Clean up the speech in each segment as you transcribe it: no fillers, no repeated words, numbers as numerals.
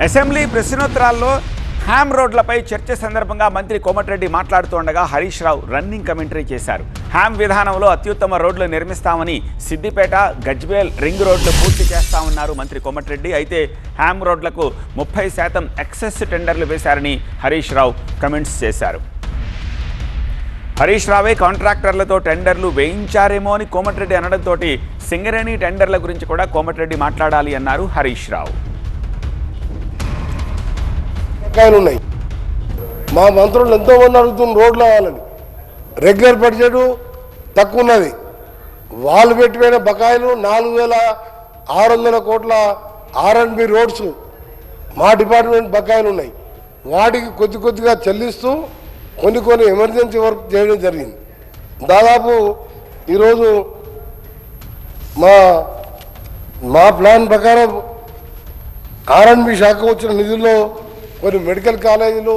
Assembly ప్రశ్నోత్తరాల్లో Ham రోడ్లపై చర్చ సందర్భంగా మంత్రి కోమటిరెడ్డి మాట్లాడుతుండగా హరీష్ రావు రన్నింగ్ కమెంటరీ చేశారు. హ్యామ్ విధానంలో అత్యుత్తమ రోడ్లు నిర్మిస్తామని, సిద్దిపేట గజ్వేల్ రింగ్ రోడ్లు పూర్తి చేస్తామన్నారు మంత్రి కోమటిరెడ్డి. అయితే హ్యామ్ రోడ్లకు 30% ఎక్సెస్ టెండర్లు వేశారని హరీష్ రావు కమెంట్స్ చేశారు. హరీష్ రావే కాంట్రాక్టర్లతో టెండర్లు వేయించారేమో అని కోమటిరెడ్డి అనడంతో సింగరేణి టెండర్ల గురించి కూడా కోమటిరెడ్డి మాట్లాడాలి అన్నారు హరీష్ రావు. ఉన్నాయి మా మంత్రులు ఎంతోమంది అడుగుతున్న రోడ్లు కావాలని, రెగ్యులర్ బడ్జెట్ తక్కువ ఉన్నది. వాళ్ళు పెట్టిపోయిన బకాయిలు 4600 కోట్ల R&B రోడ్స్ మా డిపార్ట్మెంట్ బకాయిలు ఉన్నాయి. వాటికి కొద్దిగా చెల్లిస్తూ కొన్ని ఎమర్జెన్సీ వర్క్ చేయడం జరిగింది. దాదాపు ఈరోజు మా ప్లాన్ ప్రకారం R&B శాఖ వచ్చిన నిధుల్లో కొన్ని మెడికల్ కాలేజీలు,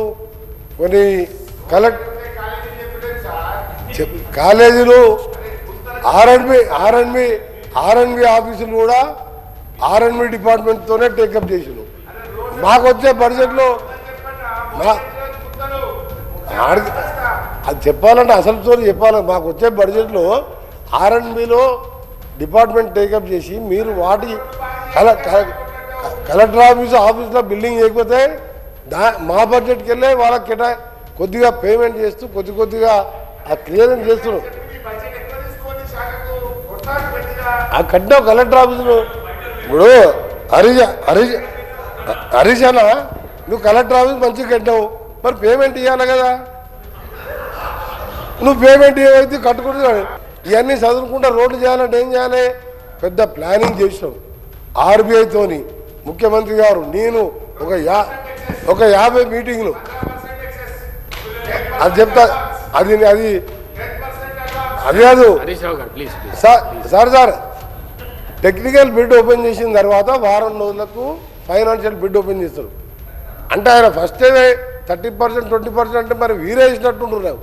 కొన్ని కాలేజీలు, R&B ఆఫీసులు కూడా R&B డిపార్ట్మెంట్తోనే టేకప్ చేసినారు. మాకు వచ్చే బడ్జెట్లో అది చెప్పాలంటే అసలు చెప్పాలి. మాకు వచ్చే బడ్జెట్లో R&Bలో డిపార్ట్మెంట్ టేకప్ చేసి మీరు వాటి కలెక్టర్ ఆఫీస్లో బిల్డింగ్ చేయకపోతే మా బడ్జెట్కి వెళ్ళే వాళ్ళకి కొద్దిగా పేమెంట్ చేస్తూ కొద్దిగా ఆ క్లియరెన్స్ చేస్తున్నాం. ఆ కట్టినావు కలెక్టర్ ఆఫీసులో. ఇప్పుడు హరీష్ అన్న నువ్వు కలెక్టర్ ఆఫీస్ మంచిగా కట్టినావు, మరి పేమెంట్ ఇవ్వాలి కదా. నువ్వు పేమెంట్ ఇవ్వైతే కట్టుకుంటున్నాడు. ఇవన్నీ చదువుకుంటా రోడ్లు చేయాలంటే ఏం చేయాలి? పెద్ద ప్లానింగ్ చేసినాం. RBIతోని ముఖ్యమంత్రి గారు నేను ఒక 50 మీటింగ్లు అది చెప్తా. అది కాదు సార్ టెక్నికల్ బిడ్ ఓపెన్ చేసిన తర్వాత వారం రోజులకు ఫైనాన్షియల్ బిడ్ ఓపెన్ చేస్తారు. అంటే ఆయన ఫస్ట్ 30%, 20% అంటే మరి వీరే ఇచ్చినట్టుంటున్నారు.